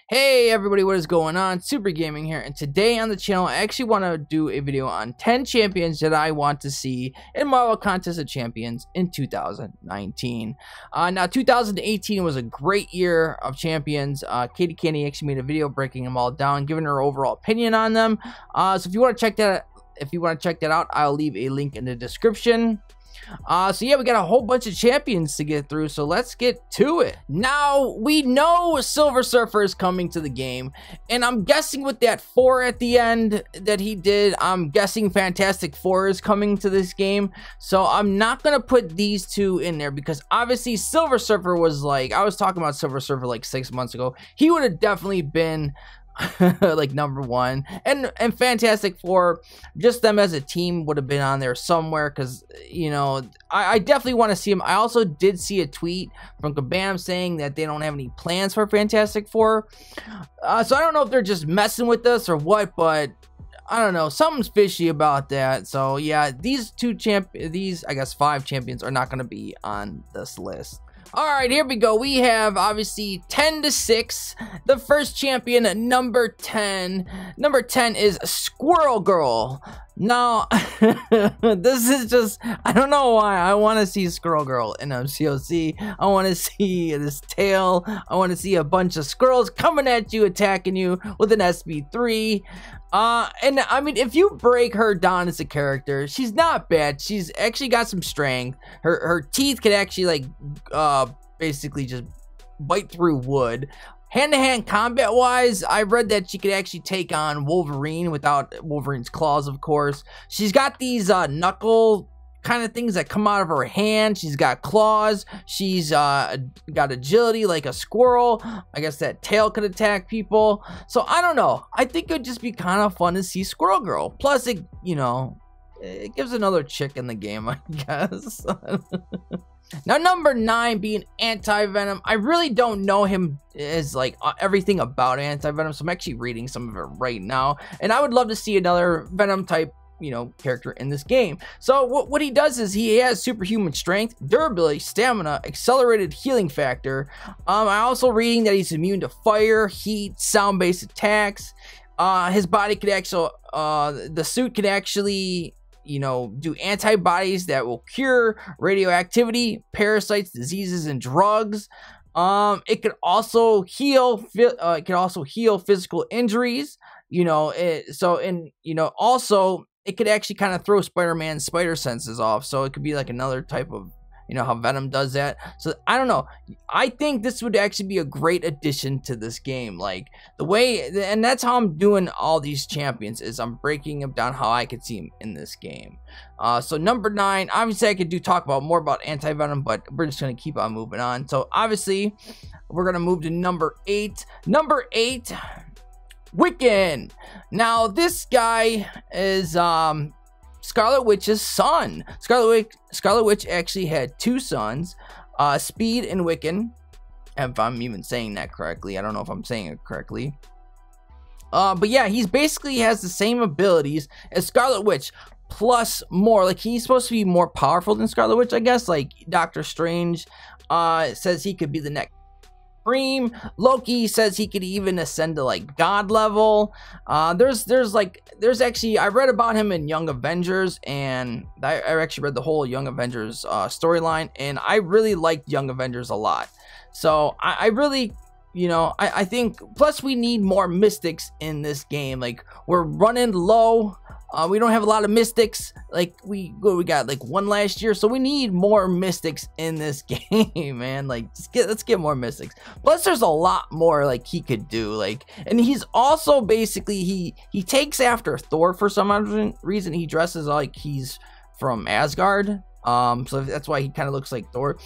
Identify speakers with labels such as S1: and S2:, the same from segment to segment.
S1: Hey everybody, what is going on? Super Gaming here, and today on the channel I actually want to do a video on 10 champions that I want to see in Marvel Contest of Champions in 2019. Now 2018 was a great year of champions. Katie Candy actually made a video breaking them all down, giving her overall opinion on them. So if you want to check that out, I'll leave a link in the description. So yeah, we got a whole bunch of champions to get through, so let's get to it. Now, we know Silver Surfer is coming to the game, and I'm guessing with that 4 at the end that he did, I'm guessing Fantastic Four is coming to this game, so I'm not gonna put these two in there because obviously Silver Surfer was like, I was talking about Silver Surfer like 6 months ago, he would have definitely been like #1, and Fantastic Four, just them as a team would have been on there somewhere, because you know I definitely want to see them. I also did see a tweet from Kabam saying that they don't have any plans for Fantastic Four, so I don't know if they're just messing with us or what, but I don't know, something's fishy about that. So yeah, these I guess 5 champions are not going to be on this list. Alright, here we go. We have obviously 10 to 6. The first champion, number 10. Number 10 is Squirrel Girl. Now, this is just, I don't know why. I want to see Squirrel Girl in MCOC. I want to see this tail. I want to see a bunch of squirrels coming at you, attacking you with an SB3. And I mean, if you break her down as a character, she's not bad. She's actually got some strength. Her teeth can actually like basically just bite through wood. Hand-to-hand combat wise, I read that she could actually take on Wolverine without Wolverine's claws, of course. She's got these knuckle kind of things that come out of her hand. She's got claws. She's got agility like a squirrel. I guess that tail could attack people. So I don't know. I think it would just be kind of fun to see Squirrel Girl. Plus, it, you know, it gives another chick in the game, I guess. Now, number 9 being Anti-Venom. I really don't know him as like everything about Anti-Venom, so I'm actually reading some of it right now, and I would love to see another Venom type, you know, character in this game. So what he does is he has superhuman strength, durability, stamina, accelerated healing factor. I'm also reading that he's immune to fire, heat, sound-based attacks. His body could actually, the suit can actually, you know, do antibodies that will cure radioactivity, parasites, diseases, and drugs. It could also heal. It can also heal physical injuries. You know, also it could actually kind of throw Spider-Man's spider senses off. So it could be like another type of, you know, how Venom does that. So I don't know. I think this would actually be a great addition to this game. Like the way, and that's how I'm doing all these champions, is I'm breaking them down how I could see them in this game. So number 9, obviously I could talk about more about Anti-Venom, but we're just going to keep on moving on. So obviously we're going to move to number 8. Number 8, Wiccan. Now this guy is Scarlet Witch's son. Scarlet Witch actually had 2 sons, Speed and Wiccan. If I'm even saying that correctly, I don't know if I'm saying it correctly. But yeah, he's basically has the same abilities as Scarlet Witch, plus more. Like he's supposed to be more powerful than Scarlet Witch, I guess. Like Doctor Strange says he could be the next Supreme. Loki says he could even ascend to like God level. There's actually, I read about him in Young Avengers, and I actually read the whole Young Avengers storyline, and I really liked Young Avengers a lot. So I really, you know, I think, plus we need more mystics in this game. Like we're running low. We don't have a lot of mystics. Like we got like 1 last year, so we need more mystics in this game, man. Like let's get more mystics. Plus there's a lot more like he could do, like, and he's also basically he takes after Thor for some reason. He dresses like he's from Asgard, so that's why he kind of looks like Thor.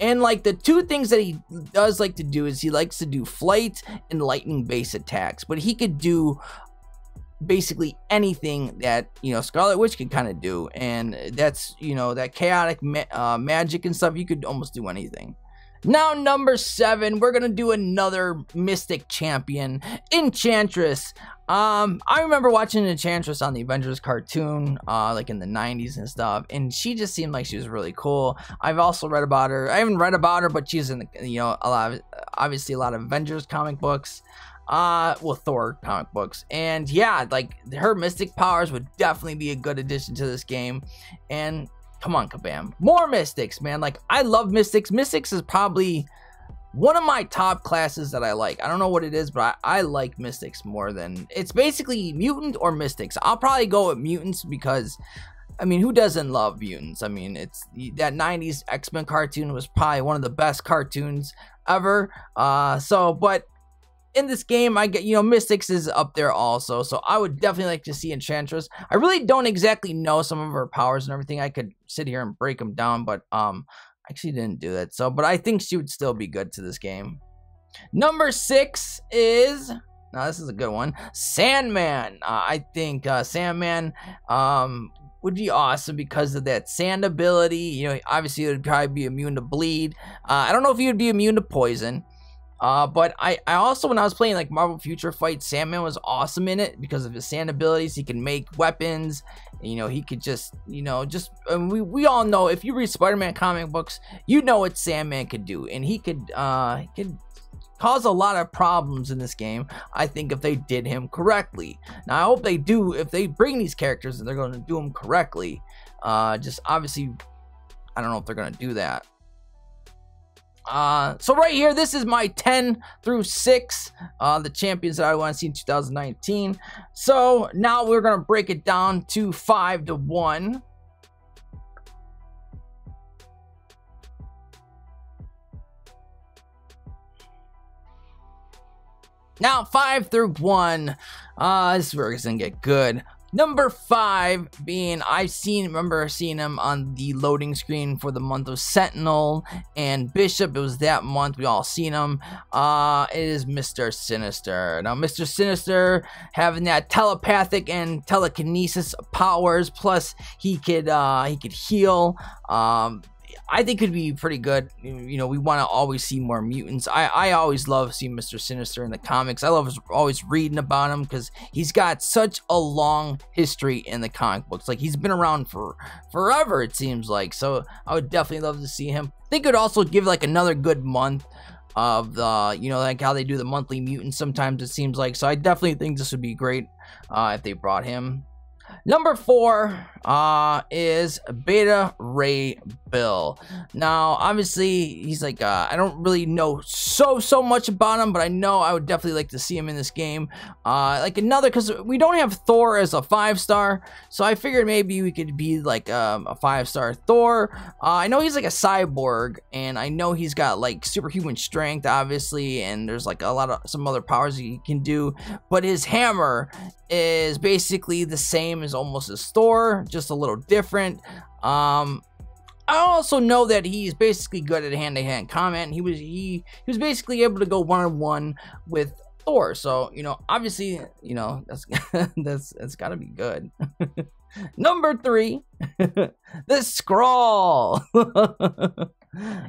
S1: And like the 2 things that he does like to do is he likes to do flight and lightning based attacks, but he could do basically anything that, you know, Scarlet Witch could kind of do, and that's, you know, that chaotic magic and stuff. You could almost do anything. Now number 7, we're gonna do another mystic champion, Enchantress. I remember watching Enchantress on the Avengers cartoon, like in the 90s and stuff, and she just seemed like she was really cool. I've also read about her. I haven't read about her, but she's in the, you know, obviously a lot of Avengers comic books. well, Thor comic books. And yeah, like her mystic powers would definitely be a good addition to this game. And come on, Kabam, more mystics, man. Like, I love mystics. Mystics is probably one of my top classes that I like. I don't know what it is, but I like mystics more than, it's basically mutant or mystics. I'll probably go with mutants because, I mean, who doesn't love mutants? I mean, it's that 90s X-Men cartoon was probably one of the best cartoons ever. But in this game, I get, mystics is up there also. So I would definitely like to see Enchantress. I really don't exactly know some of her powers and everything. I could sit here and break them down, but actually didn't do that. So, but I think she would still be good to this game. Number 6 is, now this is a good one, Sandman. I think Sandman would be awesome because of that sand ability. Obviously it would probably be immune to bleed. I don't know if he would be immune to poison. But I also, when I was playing like Marvel Future Fight, Sandman was awesome in it because of his sand abilities. He can make weapons. He could just, we all know, if you read Spider-Man comic books, you know what Sandman could do, and he could cause a lot of problems in this game, I think, if they did him correctly. Now, I hope they do. If they bring these characters, and they're going to do them correctly. Just obviously, I don't know if they're going to do that. So right here, this is my 10 through 6, the champions that I want to see in 2019. So now we're going to break it down to 5 to 1. Now 5 through 1, this is where it's going to get good. Number 5 being, remember seeing him on the loading screen for the month of Sentinel and Bishop. It was that month. We all seen him. It is Mr. Sinister. Now, Mr. Sinister having that telepathic and telekinesis powers, plus he could heal. I think it'd be pretty good. We want to always see more mutants. I always love seeing Mr. Sinister in the comics. I love always reading about him because he's got such a long history in the comic books. Like, he's been around for forever, it seems like. So I would definitely love to see him. I think it would also give like another good month of the, like how they do the monthly mutants sometimes, it seems like. So I definitely think this would be great if they brought him. Number 4 is Beta Ray Bill. Now, obviously, he's like, I don't really know so much about him, but I know I would definitely like to see him in this game. Because we don't have Thor as a 5-star, so I figured maybe we could be like a 5-star Thor. I know he's like a cyborg, and I know he's got like superhuman strength, obviously, and there's like some other powers he can do, but his hammer is basically the same as almost as Thor, just a little different. I also know that he's basically good at hand-to-hand combat, and he was basically able to go one-on-one with Thor. So, obviously, that's gotta be good. Number 3, the Skrull.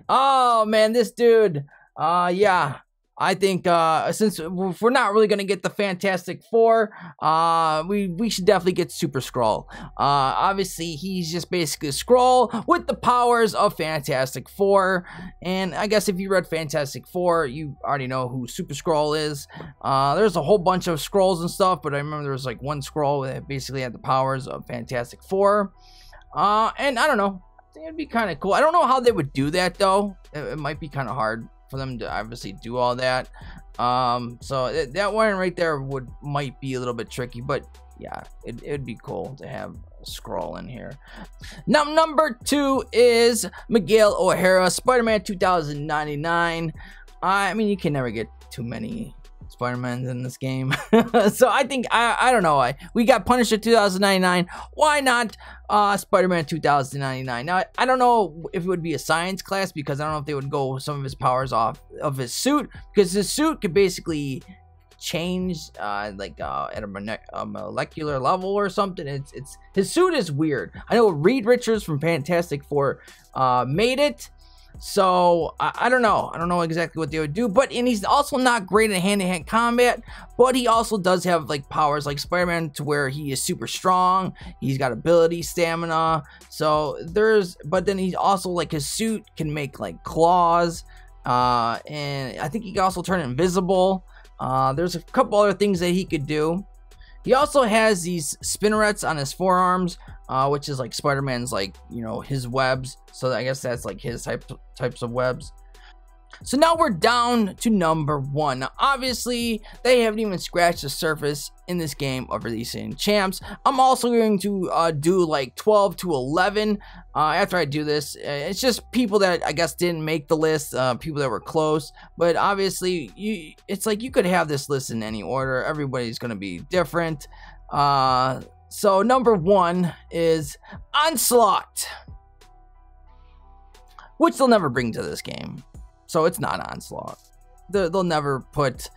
S1: Oh man, this dude, yeah. I think since we're not really going to get the Fantastic Four, we should definitely get Super Skrull. Obviously, he's just basically a Skrull with the powers of Fantastic Four. And I guess if you read Fantastic Four, you already know who Super Skrull is. There's a whole bunch of Skrulls and stuff, but I remember there was like one Skrull that basically had the powers of Fantastic Four. And I don't know. I think it'd be kind of cool. I don't know how they would do that, though. It might be kind of hard for them to obviously do all that. So that one right there might be a little bit tricky, but yeah, it'd be cool to have a Skrull in here. Now, number 2 is Miguel O'Hara, Spider-Man 2099. I mean, you can never get too many Spider-Mans in this game. So I think, I don't know, we got Punisher 2099. Why not Spider-Man 2099? Now, I don't know if it would be a science class, because I don't know if they would go some of his powers off of his suit, because his suit could basically change at a molecular level or something. It's his suit is weird. I know Reed Richards from Fantastic Four made it. So I don't know exactly what they would do, and he's also not great at hand-to-hand combat, but he also does have like powers like Spider-Man, to where he is super strong. He's got ability, stamina. So but then he's also like, his suit can make like claws, and I think he can also turn invisible. There's a couple other things that he could do. He also has these spinnerets on his forearms, which is like Spider-Man's, like, you know, his webs. So I guess that's like his types of webs. So now we're down to number 1. Now, obviously, they haven't even scratched the surface in this game of releasing champs. I'm also going to do like 12 to 11 after I do this. It's just people that I guess didn't make the list, people that were close. But obviously, it's like you could have this list in any order. Everybody's going to be different. So number 1 is Onslaught, which they'll never bring to this game. So it's not Onslaught. They'll never put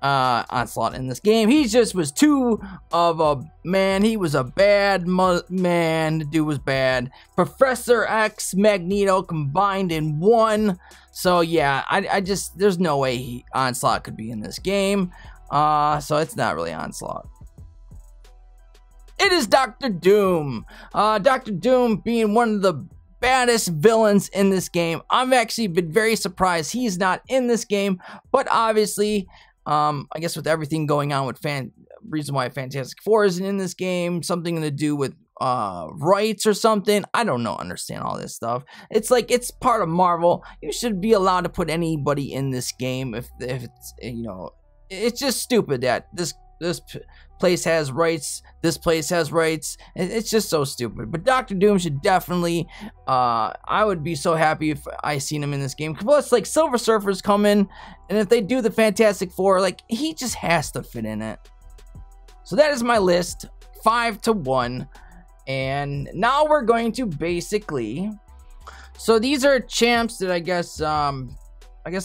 S1: Onslaught in this game. He just was too of a man. He was a bad man. The dude was bad. Professor X, Magneto combined in one. So yeah, I just, there's no way Onslaught could be in this game. So it's not really Onslaught. It is Dr. Doom. Dr. Doom being one of the baddest villains in this game. I've actually been very surprised he's not in this game, but obviously, I guess with everything going on with reason why Fantastic Four isn't in this game, something to do with rights or something. I don't know, understand all this stuff. It's like, it's part of Marvel. You should be allowed to put anybody in this game if it's, you know, it's just stupid that this place has rights, this place has rights. It's just so stupid. But Dr. Doom should definitely, I would be so happy if I seen him in this game. Plus, like, Silver Surfer's coming, and if they do the Fantastic Four, like, he just has to fit in it. So that is my list, 5 to 1. And now we're going to basically, so these are champs that I guess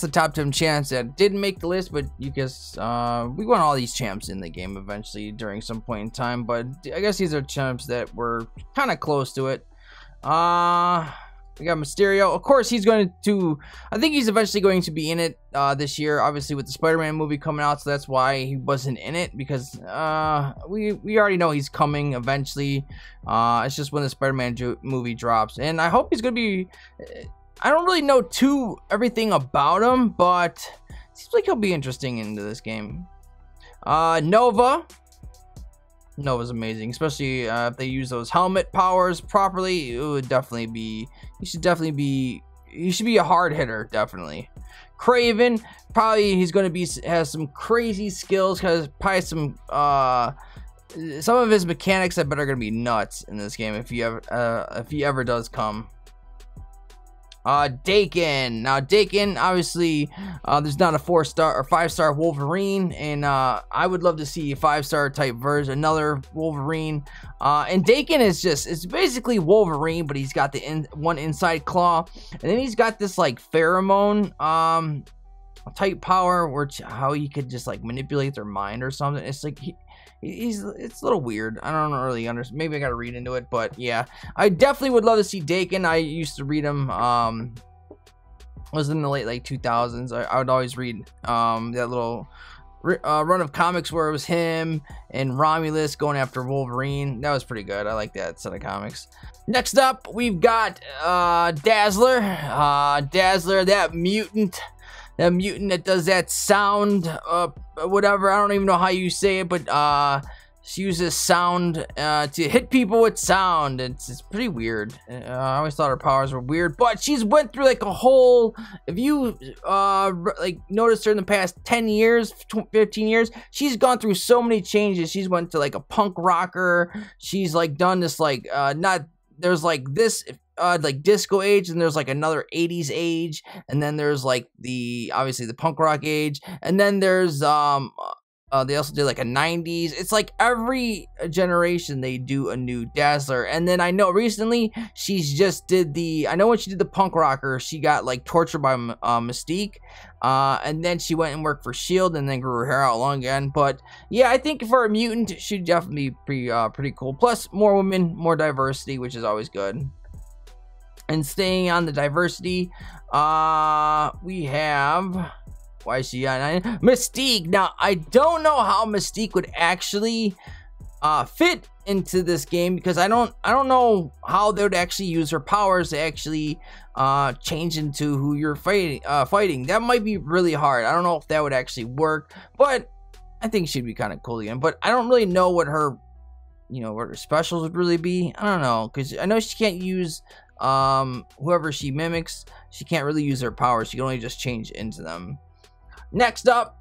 S1: the top 10 champs that didn't make the list, but you guess we want all these champs in the game eventually during some point in time, but I guess these are champs that were kind of close to it. We got Mysterio. Of course, he's going to, I think he's eventually going to be in it this year, obviously with the Spider-Man movie coming out, so that's why he wasn't in it, because we already know he's coming eventually. It's just when the Spider-Man movie drops, and I hope he's going to be, I don't really know everything about him, but it seems like he'll be interesting into this game. Nova's amazing, especially if they use those helmet powers properly. It would definitely be, he should be a hard hitter, definitely. Craven, probably he's going to be, has some crazy skills, because probably some of his mechanics I bet are going to be nuts in this game if he ever does come. Dakin. Now, Dakin, obviously, there's not a 4-star or 5-star Wolverine, and I would love to see a 5-star type version, another Wolverine. And Dakin is just, it's basically Wolverine, but he's got the one inside claw, and then he's got this like pheromone type power, which how he could just like manipulate their mind or something. It's like it's a little weird. I don't really understand. Maybe I gotta read into it, but yeah, I definitely would love to see Dakin. I used to read him. Was in the late like 2000s. I would always read that little run of comics where it was him and Romulus going after Wolverine. That was pretty good. I like that set of comics. Next up, we've got Dazzler. Dazzler, that mutant that does that sound, whatever, I don't even know how you say it, but she uses sound to hit people with sound. It's pretty weird. I always thought her powers were weird, but she's went through like a whole, if you like noticed her in the past 10 years, 15 years, she's gone through so many changes. She's went to like a punk rocker. She's like done this like there's like this like disco age, and there's like another 80s age, and then there's like obviously the punk rock age, and then there's they also did like a 90s. It's like every generation they do a new Dazzler. And then I know recently she's just did I know when she did the punk rocker, she got like tortured by Mystique, and then she went and worked for S.H.I.E.L.D. and then grew her hair out long again. But yeah, I think for a mutant, she'd definitely be pretty cool. Plus more women, more diversity, which is always good. And staying on the diversity, we have, why is she on Mystique? Now, I don't know how Mystique would actually fit into this game, because I don't know how they would actually use her powers to actually change into who you're fighting. That might be really hard. I don't know if that would actually work, but I think she'd be kind of cool again. But I don't really know what her, what her specials would really be. I don't know, because I know she can't use whoever she mimics. She can't really use her powers. She can only just change into them. Next up,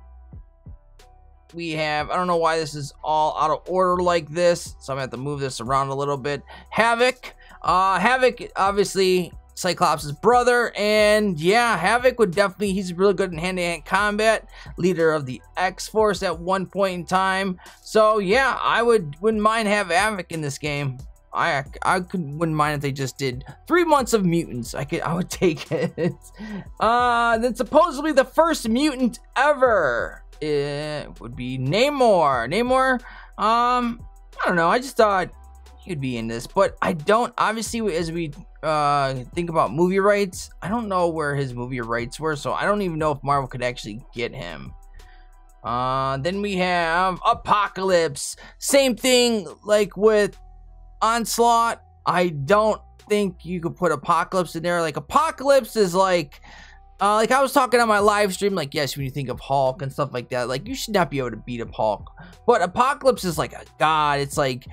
S1: we have, I don't know why this is all out of order like this, so I'm gonna have to move this around a little bit. Havoc. Havoc, obviously Cyclops' brother, and yeah, Havoc would definitely, he's really good in hand-to-hand combat, leader of the X-Force at one point in time. So yeah, I wouldn't mind having Havoc in this game. I wouldn't mind if they just did 3 months of mutants. I would take it. Then supposedly the first mutant ever, it would be Namor. Namor, I don't know, I just thought he'd be in this, but I don't, obviously, as we think about movie rights, I don't know where his movie rights were, so I don't even know if Marvel could actually get him. Then we have Apocalypse. Same thing like with Onslaught. I don't think you could put Apocalypse in there. Like, Apocalypse is like I was talking on my live stream, like, yes, when you think of Hulk and stuff like that, like, you should not be able to beat up Hulk. But Apocalypse is like a god. It's like,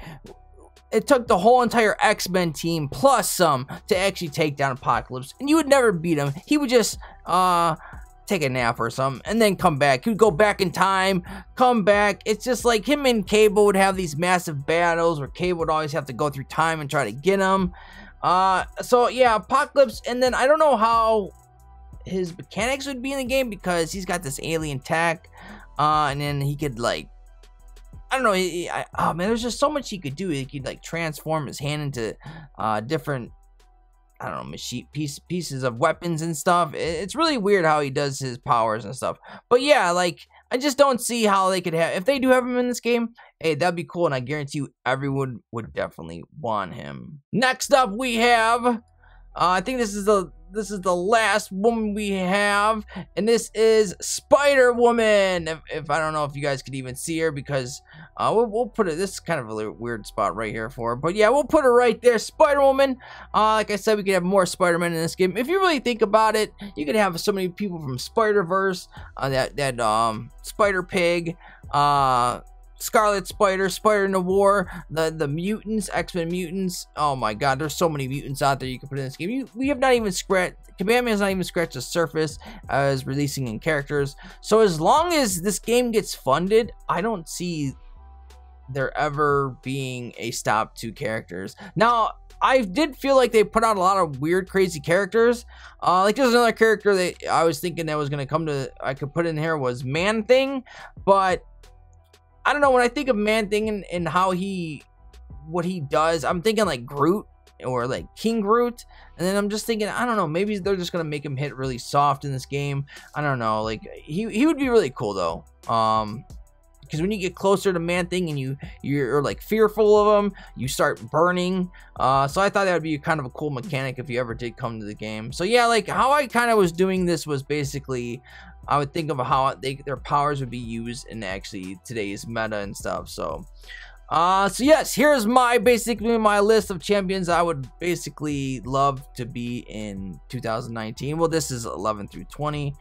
S1: it took the whole entire X-Men team plus some to actually take down Apocalypse, and you would never beat him. He would just take a nap or something and then come back. He would go back in time, come back. It's just like him and Cable would have these massive battles where Cable would always have to go through time and try to get him. So yeah, Apocalypse. And then I don't know how his mechanics would be in the game, because he's got this alien tech, and then he could, like, I don't know, oh man, there's just so much he could do. He could, like, transform his hand into different, I don't know, pieces of weapons and stuff. It's really weird how he does his powers and stuff. But yeah, like, I just don't see how they could have, if they do have him in this game, hey, that'd be cool, and I guarantee you everyone would definitely want him. Next up, we have, I think this is the last woman we have, and this is Spider-Woman. If I don't know if you guys could even see her, because we'll put it, this is kind of a weird spot right here for her, but yeah, we'll put her right there. Spider-Woman. Like I said, we could have more Spider-Man in this game. If you really think about it, you could have so many people from Spider-Verse, that Spider-Pig, Scarlet Spider, Spider-Noir, the mutants, X-Men mutants. Oh my god, there's so many mutants out there you can put in this game. We have not even scratched, Kabam has not even scratched the surface as releasing in characters. So as long as this game gets funded, I don't see there ever being a stop to characters. Now, I did feel like they put out a lot of weird, crazy characters. Like, there's another character that I was thinking that was going to come to, I could put in here, was Man-Thing, but I don't know, when I think of Man-Thing and how what he does, I'm thinking like Groot or like King Groot, and then I'm just thinking, I don't know, maybe they're just gonna make him hit really soft in this game. I don't know, like he would be really cool though, because when you get closer to Man-Thing and you're like fearful of him, you start burning. So I thought that would be kind of a cool mechanic if you ever did come to the game. So yeah, like how I kind of was doing this was basically, I would think of how their powers would be used in actually today's meta and stuff. So yes, here's basically my list of champions I would basically love to be in 2019. Well, this is 11 through 20.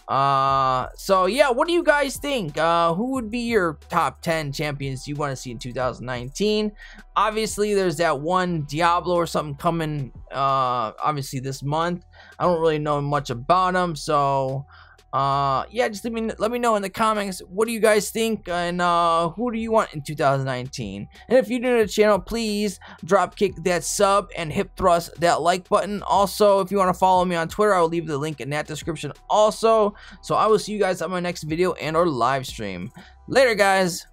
S1: So yeah, what do you guys think? Who would be your top 10 champions you want to see in 2019? Obviously, there's that one Diablo or something coming, obviously this month. I don't really know much about him, so yeah, just let me know in the comments, what do you guys think, and who do you want in 2019? And if you're new to the channel, please drop kick that sub and hip thrust that like button. Also, if you want to follow me on Twitter, I will leave the link in that description also. So I will see you guys on my next video and or live stream. Later, guys.